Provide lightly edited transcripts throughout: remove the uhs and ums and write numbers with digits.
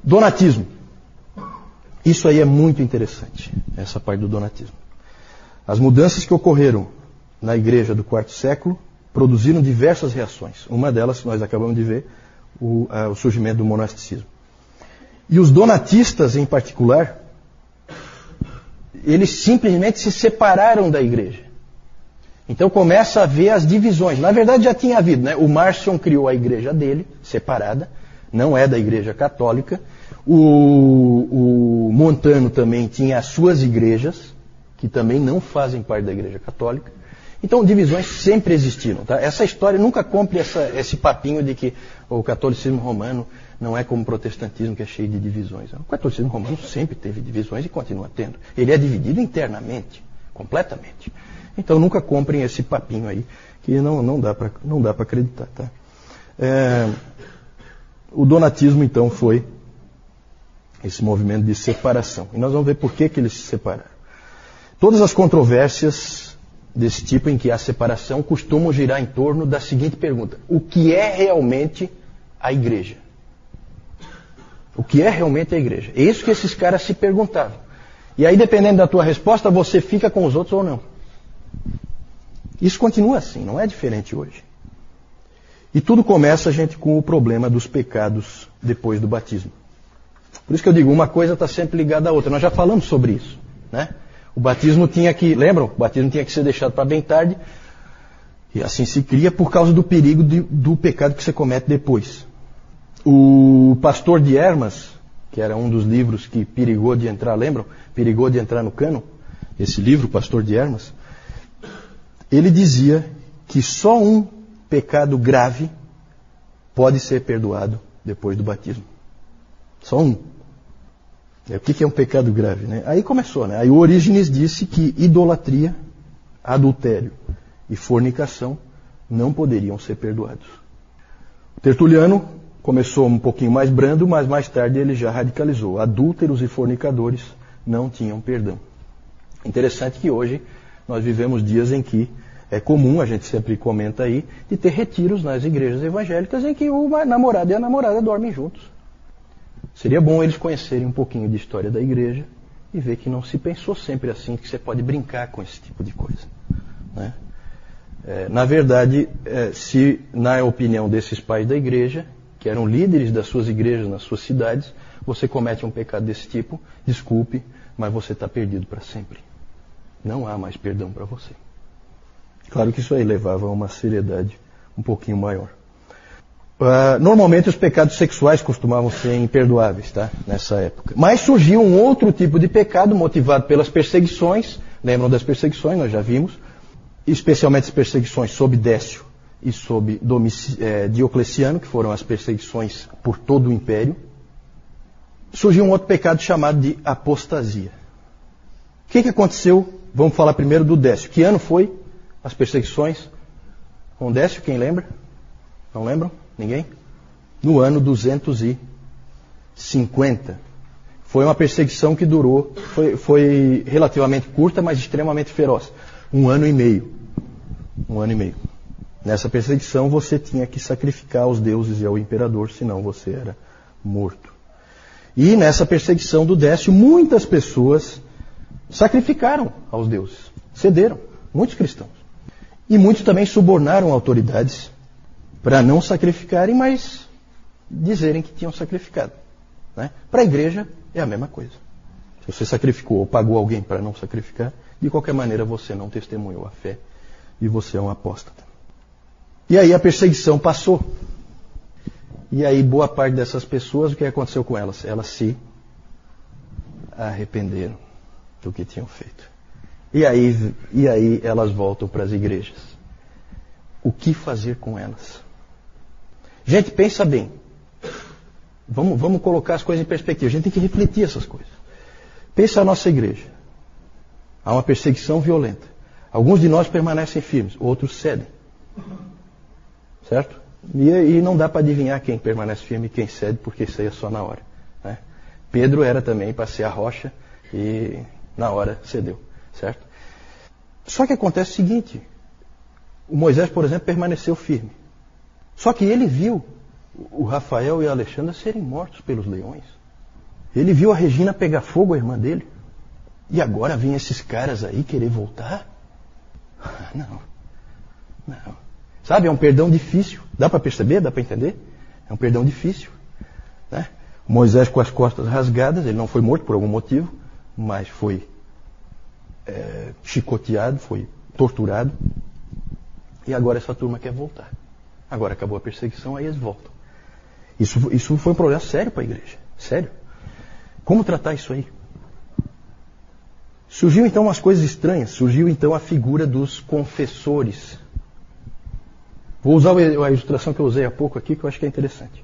Donatismo. Isso aí é muito interessante, essa parte do donatismo. As mudanças que ocorreram na igreja do quarto século produziram diversas reações. Uma delas, nós acabamos de ver, o surgimento do monasticismo. E os donatistas, em particular, eles simplesmente se separaram da igreja. Então começa a haver as divisões. Na verdade já tinha havido, né? O Marcion criou a igreja dele, separada, não é da igreja católica. O Montano também tinha as suas igrejas, que também não fazem parte da igreja católica. Então divisões sempre existiram. Tá? Essa história nunca compre esse papinho de que o catolicismo romano não é como o protestantismo, que é cheio de divisões. O catolicismo romano sempre teve divisões e continua tendo. Ele é dividido internamente, completamente. Então nunca comprem esse papinho aí, que não dá para acreditar. Tá? O donatismo então foi esse movimento de separação. E nós vamos ver por que eles se separaram. Todas as controvérsias desse tipo em que há separação costumam girar em torno da seguinte pergunta: o que é realmente a igreja? O que é realmente a igreja? É isso que esses caras se perguntavam. E aí, dependendo da tua resposta, você fica com os outros ou não. Isso continua assim, não é diferente hoje. E tudo começa, gente, com o problema dos pecados depois do batismo. Por isso que eu digo, uma coisa está sempre ligada à outra. Nós já falamos sobre isso, né? O batismo tinha que, lembram? O batismo tinha que ser deixado para bem tarde. E assim se cria por causa do perigo do pecado que você comete depois. O Pastor de Hermas, que era um dos livros que perigou de entrar, lembram? Perigou de entrar no cânon. Esse livro, Pastor de Hermas, ele dizia que só um pecado grave pode ser perdoado depois do batismo. Só um. O que é um pecado grave, né? Aí começou, né? Aí o Orígenes disse que idolatria, adultério e fornicação não poderiam ser perdoados. O Tertuliano começou um pouquinho mais brando, mas mais tarde ele já radicalizou. Adúlteros e fornicadores não tinham perdão. Interessante que hoje nós vivemos dias em que é comum, a gente sempre comenta aí, de ter retiros nas igrejas evangélicas em que o namorado e a namorada dormem juntos. Seria bom eles conhecerem um pouquinho de história da igreja e ver que não se pensou sempre assim, que você pode brincar com esse tipo de coisa, né? Na verdade, se na opinião desses pais da igreja, que eram líderes das suas igrejas nas suas cidades, você comete um pecado desse tipo, desculpe, mas você está perdido para sempre. Não há mais perdão para você. Claro que isso aí levava a uma seriedade um pouquinho maior. Normalmente os pecados sexuais costumavam ser imperdoáveis, tá? Nessa época. Mas surgiu um outro tipo de pecado motivado pelas perseguições. Lembram das perseguições? Nós já vimos. Especialmente as perseguições sob Décio e sob Diocleciano, que foram as perseguições por todo o império. Surgiu um outro pecado chamado de apostasia. O que aconteceu? Vamos falar primeiro do Décio. Que ano foi as perseguições com Décio? Quem lembra? Não lembram? Ninguém? No ano 250. Foi uma perseguição que durou, foi relativamente curta, mas extremamente feroz. 1 ano e meio. 1 ano e meio. Nessa perseguição você tinha que sacrificar aos deuses e ao imperador, senão você era morto. E nessa perseguição do Décio, muitas pessoas sacrificaram aos deuses. Cederam. Muitos cristãos. E muitos também subornaram autoridades para não sacrificarem, mas dizerem que tinham sacrificado, né? Para a igreja é a mesma coisa. Se você sacrificou ou pagou alguém para não sacrificar, de qualquer maneira você não testemunhou a fé e você é um apóstata. E aí a perseguição passou. E aí boa parte dessas pessoas, o que aconteceu com elas? Elas se arrependeram do que tinham feito. E aí elas voltam para as igrejas. O que fazer com elas? Gente, pensa bem. Vamos colocar as coisas em perspectiva. A gente tem que refletir essas coisas. Pensa a nossa igreja. Há uma perseguição violenta. Alguns de nós permanecem firmes, outros cedem. Certo? E não dá para adivinhar quem permanece firme e quem cede, porque isso aí é só na hora, né? Pedro era também para ser a rocha e na hora cedeu. Certo? Só que acontece o seguinte. O Moisés, por exemplo, permaneceu firme. Só que ele viu o Rafael e a Alexandra serem mortos pelos leões. Ele viu a Regina pegar fogo, a irmã dele. E agora vem esses caras aí querer voltar? Não. Sabe, é um perdão difícil. Dá para perceber? Dá para entender? É um perdão difícil. Né? Moisés com as costas rasgadas, ele não foi morto por algum motivo, mas foi chicoteado, foi torturado. E agora essa turma quer voltar. Agora acabou a perseguição, aí eles voltam. Isso foi um problema sério para a igreja. Sério. Como tratar isso aí? Surgiu então umas coisas estranhas. Surgiu então a figura dos confessores. Vou usar a ilustração que eu usei há pouco aqui, que eu acho que é interessante.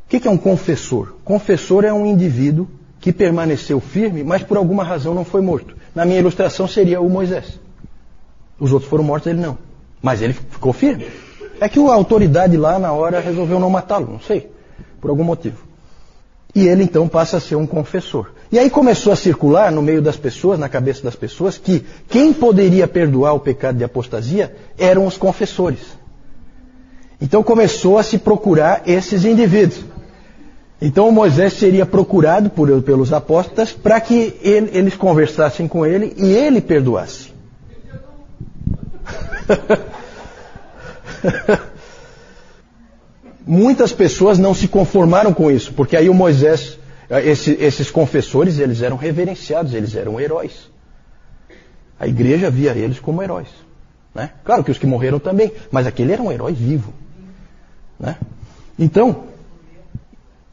O que é um confessor? Confessor é um indivíduo que permaneceu firme, mas por alguma razão não foi morto. Na minha ilustração seria o Moisés. Os outros foram mortos, ele não. Mas ele ficou firme. É que a autoridade lá na hora resolveu não matá-lo, não sei, por algum motivo. E ele então passa a ser um confessor. E aí começou a circular no meio das pessoas, na cabeça das pessoas, que quem poderia perdoar o pecado de apostasia eram os confessores. Então começou a se procurar esses indivíduos. Então Moisés seria procurado pelos apóstolos para que eles conversassem com ele e ele perdoasse. Muitas pessoas não se conformaram com isso, porque aí o Moisés, esses confessores, eles eram reverenciados, eles eram heróis. A igreja via eles como heróis. Né? Claro que os que morreram também, mas aquele era um herói vivo. Né? Então,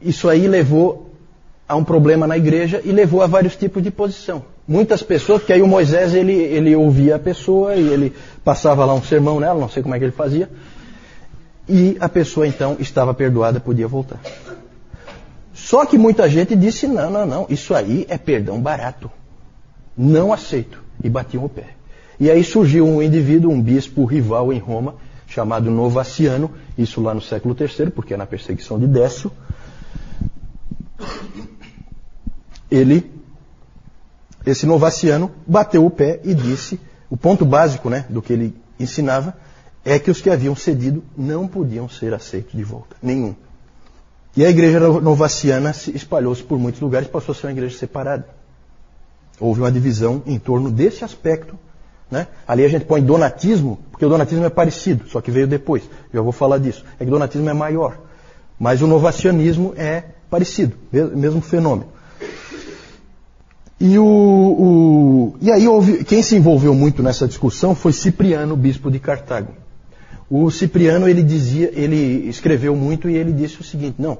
isso aí levou a um problema na igreja e levou a vários tipos de posição. Muitas pessoas, porque aí o Moisés ele ouvia a pessoa e ele passava lá um sermão nela, não sei como é que ele fazia, e a pessoa então estava perdoada, podia voltar. Só que muita gente disse, não, isso aí é perdão barato. Não aceito. E batiam o pé. E aí surgiu um indivíduo, um bispo rival em Roma, chamado Novaciano, isso lá no século III, porque é na perseguição de Décio. Esse Novaciano bateu o pé e disse, o ponto básico, né, do que ele ensinava, é que os que haviam cedido não podiam ser aceitos de volta. Nenhum. E a igreja novaciana espalhou-se por muitos lugares e passou a ser uma igreja separada. Houve uma divisão em torno desse aspecto. Né? Ali a gente põe donatismo, porque o donatismo é parecido, só que veio depois. Já vou falar disso. É que o donatismo é maior. Mas o novacianismo é parecido, mesmo fenômeno. E aí quem se envolveu muito nessa discussão foi Cipriano, bispo de Cartago. O Cipriano, ele escreveu muito e ele disse o seguinte, não,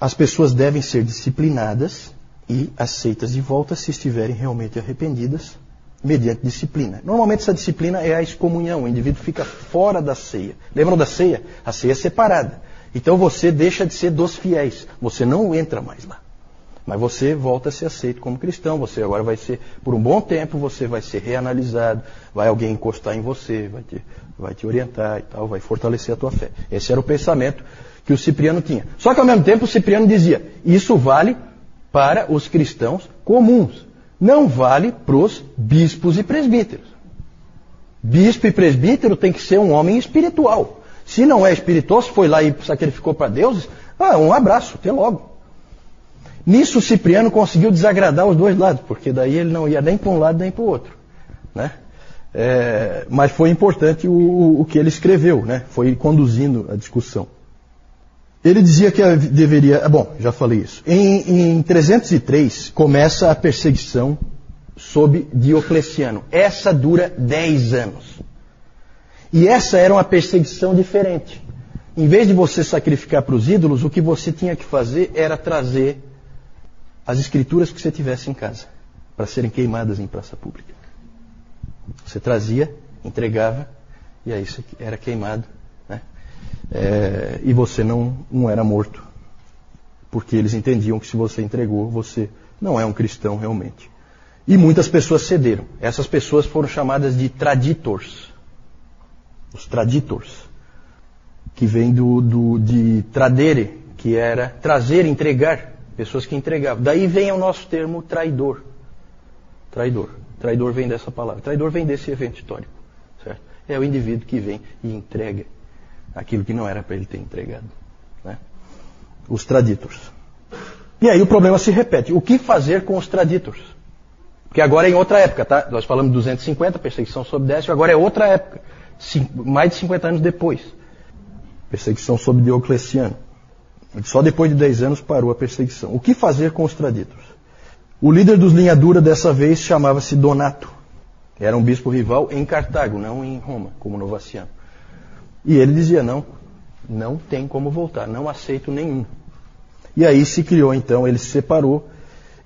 as pessoas devem ser disciplinadas e aceitas de volta se estiverem realmente arrependidas, mediante disciplina. Normalmente essa disciplina é a excomunhão, o indivíduo fica fora da ceia. Lembram da ceia? A ceia é separada. Então você deixa de ser dos fiéis, você não entra mais lá. Mas você volta a ser aceito como cristão, você agora vai ser, por um bom tempo, você vai ser reanalisado, vai alguém encostar em você, vai te orientar e tal, vai fortalecer a tua fé. Esse era o pensamento que o Cipriano tinha. Só que ao mesmo tempo o Cipriano dizia, isso vale para os cristãos comuns, não vale para os bispos e presbíteros. Bispo e presbítero tem que ser um homem espiritual. Se não é espiritual, se foi lá e sacrificou para deuses, um abraço, até logo. Nisso o Cipriano conseguiu desagradar os dois lados, porque daí ele não ia nem para um lado nem para o outro. Né? Mas foi importante o que ele escreveu, né? Foi conduzindo a discussão. Ele dizia que deveria... Bom, já falei isso. Em 303 começa a perseguição sob Diocleciano. Essa dura 10 anos. E essa era uma perseguição diferente. Em vez de você sacrificar para os ídolos, o que você tinha que fazer era trazer as escrituras que você tivesse em casa, para serem queimadas em praça pública. Você trazia, entregava, e aí isso era queimado. Né? E você não era morto. Porque eles entendiam que se você entregou, você não é um cristão realmente. E muitas pessoas cederam. Essas pessoas foram chamadas de traditors. Os traditors. Que vem de tradere, que era trazer, entregar. Pessoas que entregavam. Daí vem o nosso termo traidor. Traidor. Traidor vem dessa palavra. Traidor vem desse evento histórico. Certo? É o indivíduo que vem e entrega aquilo que não era para ele ter entregado. Né? Os traditors. E aí o problema se repete. O que fazer com os traditores? Porque agora é em outra época, tá? Nós falamos de 250, perseguição sob Décio, agora é outra época. Mais de 50 anos depois. Perseguição sob Diocleciano. Só depois de 10 anos parou a perseguição. O que fazer com os traditores? O líder dos linha dura dessa vez chamava-se Donato. Era um bispo rival em Cartago, não em Roma, como Novaciano. E ele dizia, não tem como voltar, não aceito nenhum. E aí se criou então, ele se separou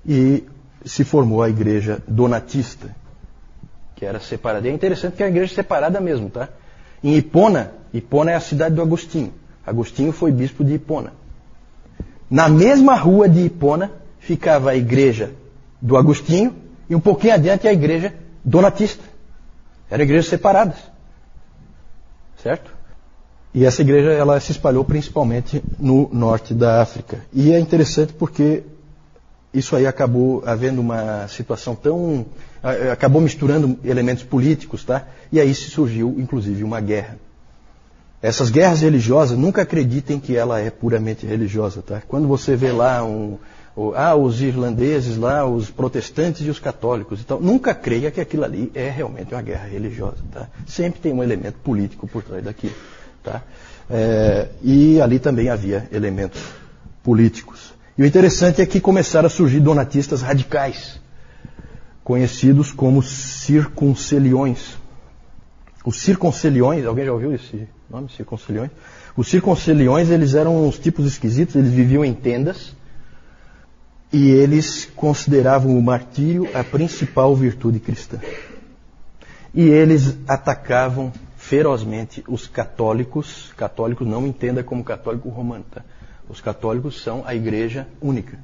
e se formou a igreja donatista, que era separada. E é interessante que é a igreja separada mesmo, tá? Em Hipona é a cidade do Agostinho. Agostinho foi bispo de Hipona. Na mesma rua de Hipona ficava a igreja do Agostinho e um pouquinho adiante a igreja donatista. Eram igrejas separadas. Certo? E essa igreja ela se espalhou principalmente no norte da África. E é interessante porque isso aí acabou havendo uma situação tão... acabou misturando elementos políticos, tá? E aí se surgiu, inclusive, uma guerra. Essas guerras religiosas, nunca acreditem que ela é puramente religiosa, tá? Quando você vê lá os irlandeses lá, os protestantes e os católicos e tal, nunca creia que aquilo ali é realmente uma guerra religiosa, tá? Sempre tem um elemento político por trás daquilo, tá? E ali também havia elementos políticos. E o interessante é que começaram a surgir donatistas radicais, conhecidos como circunceliões. Os circunceliões, alguém já ouviu esse nome, circunceliões? Os circunceliões, eles eram uns tipos esquisitos, eles viviam em tendas e eles consideravam o martírio a principal virtude cristã. E eles atacavam ferozmente os católicos. Católicos não entenda como católico romano, tá? Os católicos são a igreja única.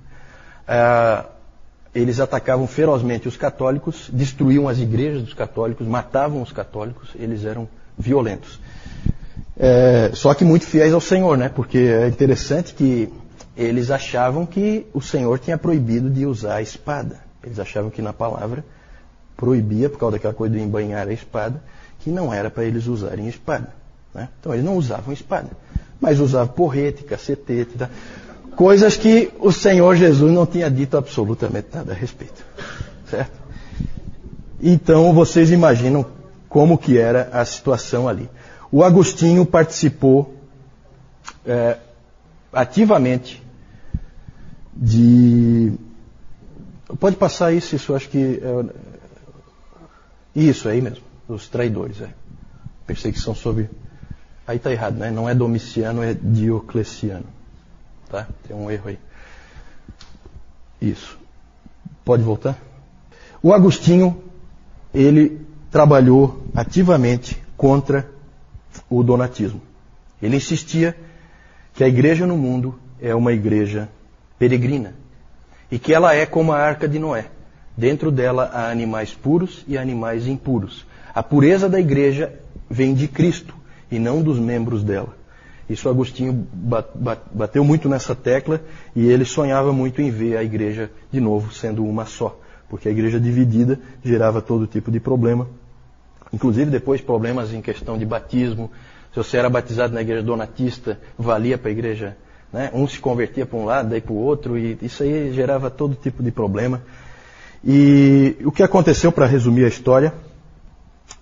Eles atacavam ferozmente os católicos, destruíam as igrejas dos católicos, matavam os católicos, eles eram violentos. Só que muito fiéis ao Senhor, né? Porque é interessante que eles achavam que o Senhor tinha proibido de usar a espada. Eles achavam que na palavra proibia, por causa daquela coisa de embainhar a espada, que não era para eles usarem a espada, né? Então eles não usavam espada, mas usavam porrete, cacetete, tá? Coisas que o Senhor Jesus não tinha dito absolutamente nada a respeito, certo? Então vocês imaginam como que era a situação ali. O Agostinho participou ativamente de... Pode passar isso eu acho que... Isso aí mesmo, os traidores. Perseguição sobre... Aí está errado, né? Não é Domiciano, é Diocleciano. Tá? Tem um erro aí. Isso. Pode voltar? O Agostinho, ele trabalhou ativamente contra o donatismo. Ele insistia que a igreja no mundo é uma igreja peregrina e que ela é como a Arca de Noé. Dentro dela há animais puros e animais impuros. A pureza da igreja vem de Cristo e não dos membros dela. Isso Agostinho bateu muito nessa tecla e ele sonhava muito em ver a igreja de novo sendo uma só, porque a igreja dividida gerava todo tipo de problema, inclusive depois problemas em questão de batismo. Se você era batizado na igreja donatista, valia para a igreja, né? Um se convertia para um lado, daí para o outro, e isso aí gerava todo tipo de problema. E o que aconteceu, para resumir a história,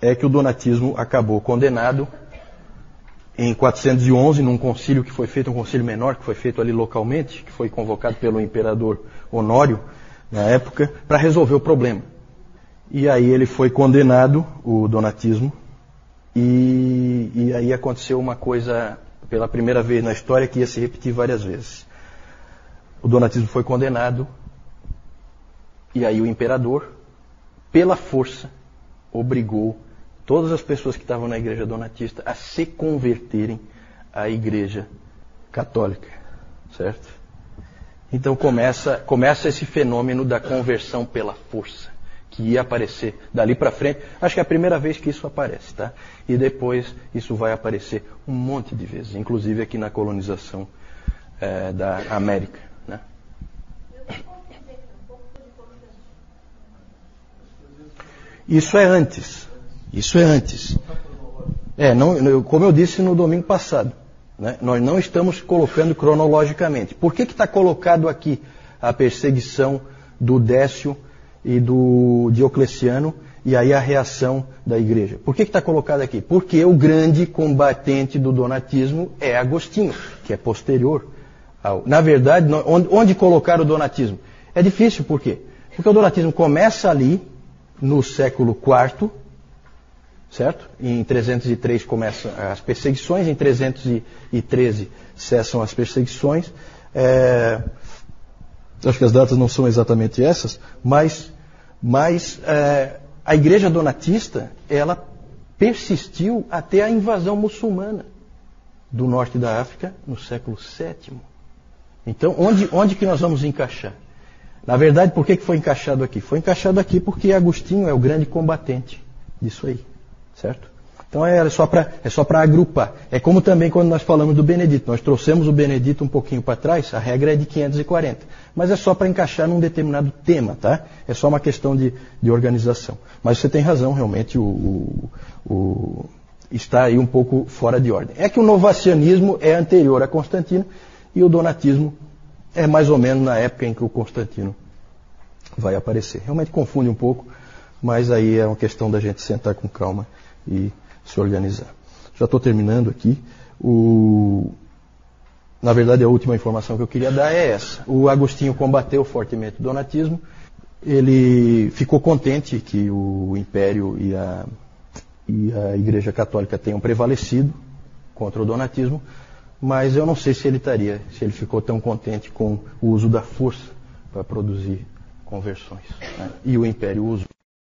é que o donatismo acabou condenado em 411, num concílio que foi feito, um concílio menor que foi feito ali localmente, que foi convocado pelo imperador Honório, na época, para resolver o problema. E aí ele foi condenado, o donatismo, e aí aconteceu uma coisa, pela primeira vez na história, que ia se repetir várias vezes. O donatismo foi condenado, e aí o imperador, pela força, obrigou todas as pessoas que estavam na igreja donatista a se converterem à igreja católica, certo? Então começa esse fenômeno da conversão pela força, que ia aparecer dali para frente. Acho que é a primeira vez que isso aparece, tá? E depois isso vai aparecer um monte de vezes, inclusive aqui na colonização da América, né? Isso é antes. Isso é antes. Como eu disse no domingo passado, né, nós não estamos colocando cronologicamente. Por que está colocado aqui a perseguição do Décio e do Diocleciano, e aí a reação da igreja. Por que está colocado aqui? Porque o grande combatente do donatismo é Agostinho, que é posterior ao... Na verdade, onde colocar o donatismo? É difícil, por quê? Porque o donatismo começa ali, no século IV, certo? Em 303 começam as perseguições, em 313 cessam as perseguições. Acho que as datas não são exatamente essas, mas a igreja donatista, ela persistiu até a invasão muçulmana do norte da África no século VII. Então, onde que nós vamos encaixar? Na verdade, por que foi encaixado aqui? Foi encaixado aqui porque Agostinho é o grande combatente disso aí, certo? Então é só para agrupar. É como também quando nós falamos do Benedito. Nós trouxemos o Benedito um pouquinho para trás, a regra é de 540. Mas é só para encaixar num determinado tema, tá? É só uma questão de organização. Mas você tem razão, realmente está aí um pouco fora de ordem. É que o novacianismo é anterior a Constantino e o donatismo é mais ou menos na época em que o Constantino vai aparecer. Realmente confunde um pouco, mas aí é uma questão da gente sentar com calma e se organizar. Já estou terminando aqui. Na verdade, a última informação que eu queria dar é essa. O Agostinho combateu fortemente o donatismo. Ele ficou contente que o Império e a Igreja Católica tenham prevalecido contra o donatismo, mas eu não sei se ele ficou tão contente com o uso da força para produzir conversões, né? E o Império usou.